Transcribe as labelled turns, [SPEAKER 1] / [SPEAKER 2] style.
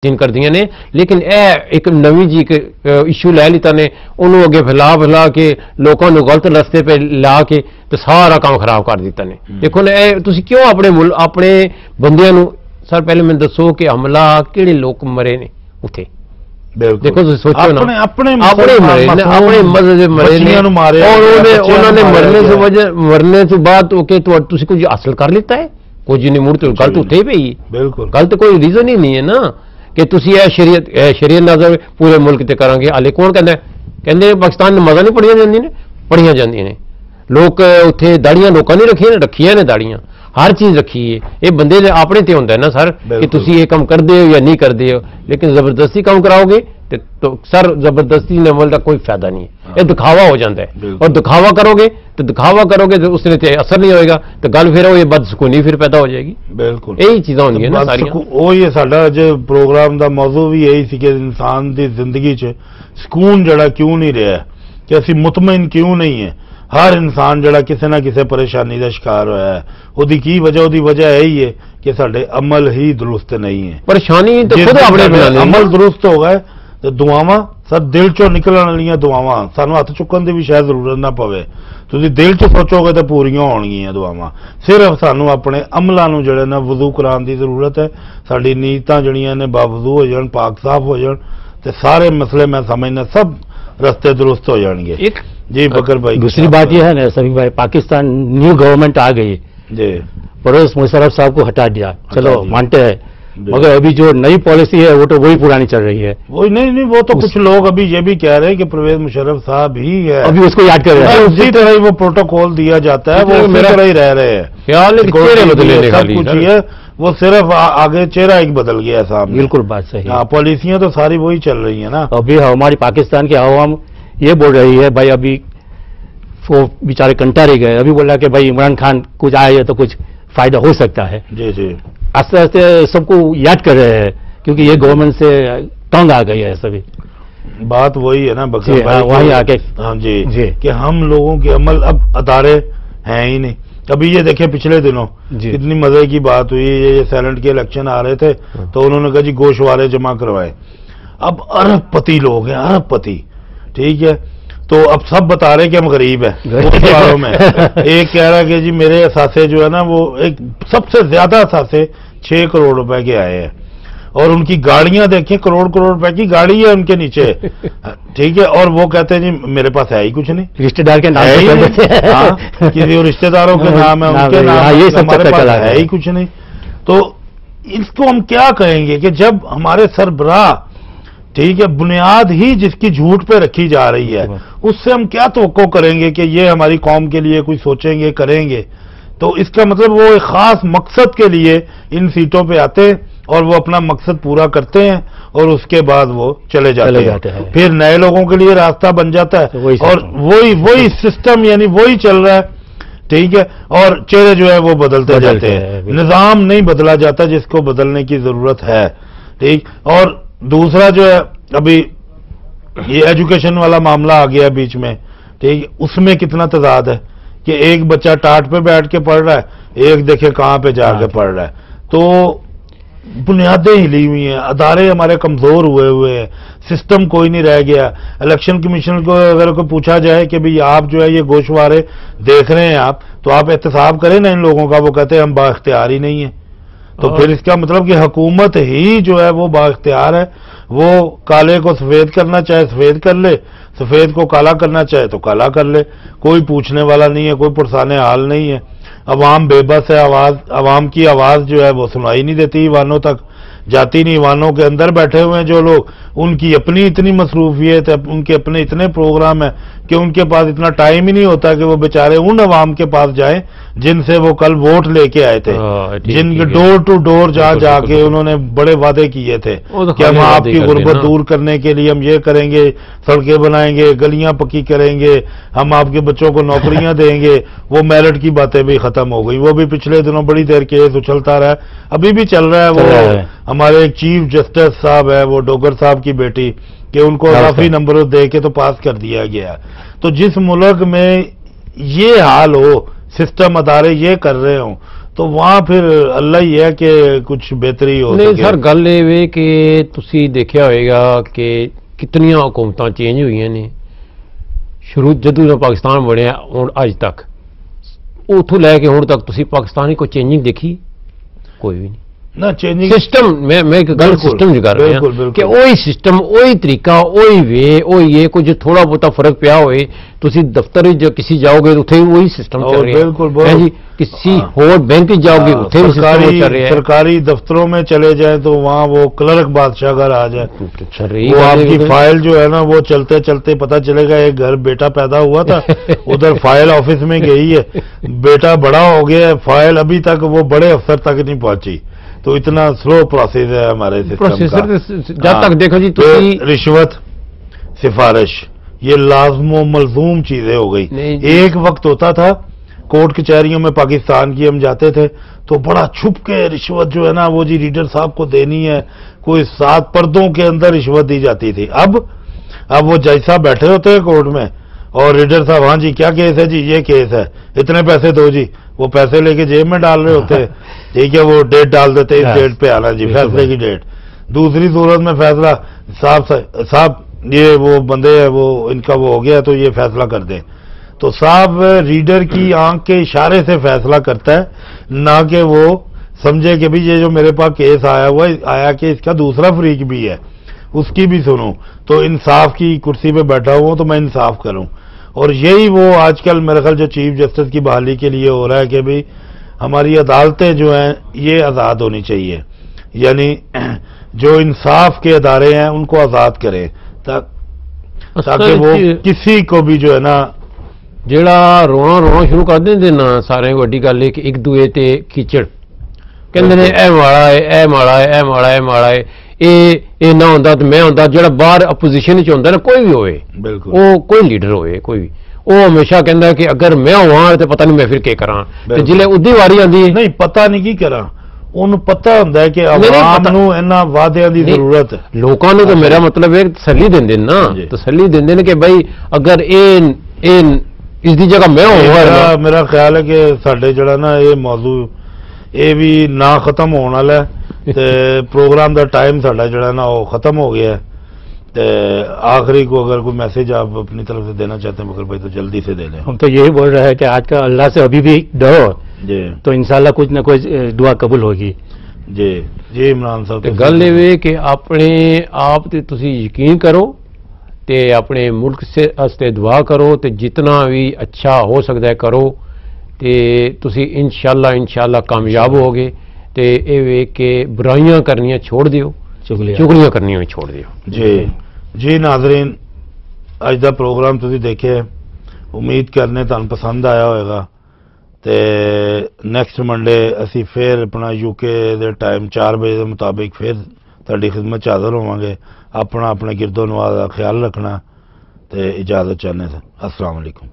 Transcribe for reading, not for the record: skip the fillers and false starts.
[SPEAKER 1] Change کر دیا نے، لیکن اے ایک نوی جی ایشو لے لیتا نے انہوں اگے پھیلا کے لوگوں نے غلط رستے پہ لا کے تو سارا کام خراب کر دیتا نے۔ دیکھو نا تسی کیوں اپنے بندیاں نو سر پہلے میں دسو کہ حملہ کہڑے لوگ مرے نے اتنے، دیکھو سوچو نا اپنے مذہب مرے نے اور انہوں نے مرنے سے بعد کچھ حاصل کر لیتا ہے کچھ نہیں، مڑ تو غلط اتنے پہ ہی غلط کوئی ریزن ہی نہیں ہے نا کہ تسی شریعت نظر پورے ملک تے کریں گے۔ ہالے کون کہندے پاکستان نے مزہ نہیں پڑھیاں جاندیاں نے لوگ اتنے داڑیاں لوگوں نے رکھیاں نے داڑیاں ہر چیز رکھی ہے، یہ بندے نے اپنے تے ہوتا ہے نا سر کہ تسی یہ کام کر دے ہو یا نہیں کر دے ہو، لیکن زبردستی کام کراؤ گے تو سر زبردستی نے عمل کا کوئی فائدہ نہیں ہے، یہ دکھاوا ہو جاتا ہے اور دکھاوا کرو گے تو اس نے اثر نہیں ہوئے گا تو گل پھر یہ بدسکونی پھر پیدا ہو جائے گی۔ بالکل یہی چیزاں ہوں گی نا ساری،
[SPEAKER 2] وہی ساڈا اج پروگرام دا موضوع بھی یہی سی کہ انسان دی زندگی چ سکون جڑا کیوں نہیں رہا کہ اسی مطمئن کیوں نہیں ہے، ہر انسان جڑا کسی نہ کسی پریشانی کا شکار ہوا ہے، وہی کی وجہ یہی ہے کہ سارے عمل ہی درست نہیں ہے،
[SPEAKER 1] پریشانی تو خود اپنے
[SPEAKER 2] عمل درست ہو گئے تو دعاواں سر دل چوں نکلن والی دعاواں سانو ہاتھ چکن کی بھی شاید ضرورت نہ پوے، تسی دل چ سوچو گے تو پوریاں ہونگیاں دعاواں، صرف سانو اپنے عملاں نوں جڑے نا وضو کران دی ضرورت ہے، ساڈی نیتاں جڑیاں نے باوضو ہو جان پاک صاف ہو جان تے سارے مسئلے میں سمجھنا سب رستے درست ہو جان گے۔ جی بکر بھائی
[SPEAKER 3] دوسری بات یہ ہے نا سبھی بھائی، پاکستان نیو گورنمنٹ آ گئی
[SPEAKER 2] جی،
[SPEAKER 3] پرویز مشرف صاحب کو ہٹا دیا، چلو مانتے ہیں، مگر ابھی جو نئی پالیسی ہے وہ تو وہی پرانی چل رہی ہے۔
[SPEAKER 2] وہی نہیں وہ تو کچھ لوگ ابھی یہ بھی کہہ رہے ہیں کہ پرویز مشرف صاحب ہی ہے،
[SPEAKER 3] ابھی اس کو یاد کر رہے ہیں،
[SPEAKER 2] اسی طرح ہی وہ پروٹوکول دیا جاتا ہے، وہ اسی طرح ہی رہ رہے ہیں،
[SPEAKER 1] خیال
[SPEAKER 2] سب کچھ ہی ہے، وہ صرف آگے چہرہ ایک بدل گیا ہے سامنے۔
[SPEAKER 3] بالکل بات صحیح،
[SPEAKER 2] ہاں پالیسیاں تو ساری وہی چل رہی ہیں نا۔
[SPEAKER 3] ابھی ہماری پاکستان کی عوام یہ بول رہی ہے بھائی، ابھی وہ بیچارے کنٹا رہ گئے، ابھی بول رہا کہ بھائی عمران خان کچھ آئے تو کچھ فائدہ ہو سکتا ہے۔
[SPEAKER 2] جی جی،
[SPEAKER 3] آہستہ آہستہ سب کو یاد کر رہے ہیں کیونکہ یہ گورنمنٹ سے تنگ آ گئی ہے سبھی۔
[SPEAKER 2] بات وہی ہے نا بکر بھائی،
[SPEAKER 3] وہیں آ کے
[SPEAKER 2] ہاں جی کہ ہم لوگوں کے عمل اب ادارے ہیں ہی نہیں۔ ابھی یہ دیکھیں پچھلے دنوں کتنی مزے کی بات ہوئی، یہ سیلنٹ کے الیکشن آ رہے تھے تو انہوں نے کہا جی گوشوارے جمع کروائے، اب ارب پتی لوگ ہیں، ارب پتی، ٹھیک ہے، تو اب سب بتا رہے کہ ہم غریب ہیں گوشواروں میں۔ ایک کہہ رہا کہ جی میرے اثاثے جو ہے نا وہ ایک سب سے زیادہ اثاثے 6 کروڑ روپے کے آئے ہیں، اور ان کی گاڑیاں دیکھیں کروڑ روپے کی گاڑی ہے ان کے نیچے، ٹھیک ہے، اور وہ کہتے ہیں جی میرے پاس ہے ہی کچھ نہیں،
[SPEAKER 3] رشتہ دار کے نام
[SPEAKER 2] کسی رشتہ داروں کے نام ہے، ان کے نام ہمارے پاس ہے ہی کچھ نہیں۔ تو اس کو ہم کیا کہیں گے کہ جب ہمارے سربراہ، ٹھیک ہے، بنیاد ہی جس کی جھوٹ پہ رکھی جا رہی ہے، اس سے ہم کیا توقع کریں گے کہ یہ ہماری قوم کے لیے کچھ سوچیں گے کریں گے؟ تو اس کا مطلب وہ ایک خاص مقصد کے لیے ان سیٹوں پہ آتے ہیں اور وہ اپنا مقصد پورا کرتے ہیں اور اس کے بعد وہ چلے جاتے ہیں، پھر نئے لوگوں کے لیے راستہ بن جاتا ہے، اور وہی سسٹم یعنی وہی چل رہا ہے، ٹھیک ہے، اور چہرے جو ہے وہ بدلتے جاتے ہیں، نظام نہیں بدلا جاتا جس کو بدلنے کی ضرورت ہے، ٹھیک۔ اور دوسرا جو ہے ابھی یہ ایجوکیشن والا معاملہ آ گیا بیچ میں، ٹھیک، اس میں کتنا تضاد ہے کہ ایک بچہ ٹاٹ پہ بیٹھ کے پڑھ رہا ہے، ایک دیکھے کہاں پہ جا کے پڑھ رہا ہے، تو بنیادیں ہلی ہوئی ہیں، ادارے ہمارے کمزور ہوئے ہیں، سسٹم کوئی نہیں رہ گیا۔ الیکشن کمیشن کو اگر کوئی پوچھا جائے کہ بھئی آپ جو ہے یہ گوشوارے دیکھ رہے ہیں آپ تو آپ احتساب کریں نا ان لوگوں کا، وہ کہتے ہیں ہم با اختیار ہی نہیں ہیں، تو پھر اس کا مطلب کہ حکومت ہی جو ہے وہ با اختیار ہے، وہ کالے کو سفید کرنا چاہے سفید کر لے، سفید کو کالا کرنا چاہے تو کالا کر لے، کوئی پوچھنے والا نہیں ہے، کوئی پرسانے حال نہیں ہے، عوام بے بس ہے، عوام کی آواز جو ہے وہ سنائی نہیں دیتی، ایوانوں تک جاتی نہیں، ایوانوں کے اندر بیٹھے ہوئے ہیں جو لوگ، ان کی اپنی اتنی مصروفیت ہے، ان کے اپنے اتنے پروگرام ہیں کہ ان کے پاس اتنا ٹائم ہی نہیں ہوتا کہ وہ بیچارے ان عوام کے پاس جائیں جن سے وہ کل ووٹ لے کے آئے تھے، جن کے ڈور ٹو ڈور جا کے انہوں نے بڑے وعدے کیے تھے کہ ہم آپ کی غربت دور کرنے کے لیے ہم یہ کریں گے، سڑکیں بنائیں گے، گلیاں پکی کریں گے، ہم آپ کے بچوں کو نوکریاں دیں گے۔ وہ میرٹ کی باتیں بھی ختم ہو گئی، وہ بھی پچھلے دنوں بڑی دیر کیس اچھلتا رہا، ابھی بھی چل رہا ہے۔ وہ ہمارے ایک چیف جسٹس صاحب ہے، وہ ڈوگر صاحب کی بیٹی، کہ ان کو کافی نمبر دے کے تو پاس کر دیا گیا۔ تو جس ملک میں یہ حال ہو، سسٹم ادارے یہ کر رہے ہوں، تو وہاں پھر اللہ ہی ہے کہ کچھ بہتری ہو
[SPEAKER 1] نہیں
[SPEAKER 2] سکے.
[SPEAKER 1] سر گل یہ کہ تسی دیکھا ہوئے گا کہ کتنیاں حکومتاں چینج ہوئی نے شروع جدوں پاکستان بنیا ہوں اج تک اتوں لے کے ہوں تک تسی پاکستان کی کوئی چینجنگ دیکھی؟ کوئی بھی نہیں.
[SPEAKER 2] نہ چینجنگ
[SPEAKER 1] سسٹم میں ایک گل سسٹم جو کر رہا ہوں کہ وہی سسٹم وہی طریقہ وہی وے وہی یہ کچھ تھوڑا بہت فرق پیا ہوئے تسی دفتر جو کسی جاؤ گے اتنے وہی سسٹم چل رہا ہے جی. کسی اور بینک جاؤ گے اتنے بھی سسٹم چل رہا ہے.
[SPEAKER 2] سرکاری دفتروں میں چلے جائیں تو وہاں وہ کلرک بادشاہ گھر آ جائے, وہ آپ کی فائل جو ہے نا وہ چلتے چلتے پتہ چلے گا ایک گھر بیٹا پیدا ہوا تھا ادھر فائل آفس میں گئی ہے, بیٹا بڑا ہو گیا ہے, فائل ابھی تک وہ بڑے افسر تک نہیں پہنچی. تو اتنا سلو پروسیس ہے ہمارے سسٹم کا.
[SPEAKER 1] جب تک دیکھو جی
[SPEAKER 2] رشوت سفارش یہ لازم و ملزوم چیزیں ہو گئی. ایک وقت ہوتا تھا کورٹ کچہریوں میں پاکستان کی ہم جاتے تھے تو بڑا چھپ کے رشوت جو ہے نا وہ جی ریڈر صاحب کو دینی ہے, کوئی 7 پردوں کے اندر رشوت دی جاتی تھی. اب وہ جج صاحب بیٹھے ہوتے ہیں کورٹ میں اور ریڈر صاحب ہاں جی کیا کیس ہے جی, یہ کیس ہے, اتنے پیسے دو جی, وہ پیسے لے کے جیب میں ڈال رہے ہوتے ہیں. ٹھیک ہے وہ ڈیٹ ڈال دیتے اس ڈیٹ پہ آنا جی فیصلے کی ڈیٹ. دوسری صورت میں فیصلہ صاحب یہ وہ بندے ہیں وہ ان کا وہ ہو گیا تو یہ فیصلہ کر دیں. تو صاحب ریڈر کی آنکھ کے اشارے سے فیصلہ کرتا ہے, نہ کہ وہ سمجھے کہ بھی یہ جو میرے پاس کیس آیا کہ اس کا دوسرا فریق بھی ہے اس کی بھی سنوں, تو انصاف کی کرسی پہ بیٹھا ہوا ہوں تو میں انصاف کروں. اور یہی وہ آج کل میرے خیال جو چیف جسٹس کی بحالی کے لیے ہو رہا ہے کہ بھی ہماری عدالتیں جو ہیں یہ آزاد ہونی چاہیے, یعنی جو انصاف کے ادارے ہیں ان کو آزاد کریں تاکہ وہ کسی کو بھی جو ہے نا
[SPEAKER 1] جیڑا رونا شروع کر دیں نا سارے وڈی گل ہے کہ ایک دوے تے کیچڑ کہندے نے اے ماڑا ہے اے ماڑا ہے اے ماڑا ہے ماڑا ہے اے نہ ہوندا تے میں ہوندا. جیڑا باہر اپوزیشن وچ ہوندا نا کوئی بھی ہوئے وہ کوئی لیڈر ہوئے کوئی بھی وہ ہمیشہ کہندا ہے کہ اگر میں ہواں تے پتہ نہیں میں پھر کی کراں. تے جلے اودی واری آندی ہے
[SPEAKER 2] نہیں پتہ نہیں کی کراں, انہوں پتہ ہوندا ہے کہ عوام نو انہاں وعدیاں دی ضرورت ہے.
[SPEAKER 1] لوکاں نو تو میرا مطلب ہے تسلی دیندے نا, تسلی دیندے نے کہ بھائی اگر اس دی جگہ میں ہوں.
[SPEAKER 2] میرا خیال ہے کہ ساڈے جڑا نا یہ موضوع یہ بھی نہ ختم ہونے والا ہے تے پروگرام دا ٹائم ساڈا جڑا نا وہ ختم ہو گیا ہے. تے آخری کو اگر کوئی میسج آپ اپنی طرف سے دینا چاہتے ہیں بکر بھائی تو جلدی سے دے دیں.
[SPEAKER 3] ہم تو یہی بول رہے ہیں کہ آج کا اللہ سے ابھی بھی ڈرو
[SPEAKER 2] جی,
[SPEAKER 3] تو انشاءاللہ کچھ نہ کچھ دعا قبول ہوگی.
[SPEAKER 2] جی جی عمران صاحب
[SPEAKER 1] گل یہ کہ اپنے آپ تے تسی یقین کرو تے اپنے ملک سے واسطے دعا کرو تے جتنا بھی اچھا ہو سکتا ہے کرو تے تسی انشاءاللہ کامیاب ہوگے. تے اے وے کہ برائیاں کرنیاں چھوڑ دیو, چگلیاں کرنیاں بھی چھوڑ دیو.
[SPEAKER 2] جی ناظرین اج دا پروگرام تسی دیکھے, امید کرنے تانوں پسند آیا ہوئے گا. تے نیکسٹ منڈے اسی پھر اپنا یو کے دے ٹائم 4 بجے دے مطابق پھر تہاڈی خدمت چ حاضر ہوواں گے. اپنا اپنے گرد و نواح دا خیال رکھنا تے اجازت چاہنے سے. السلام علیکم.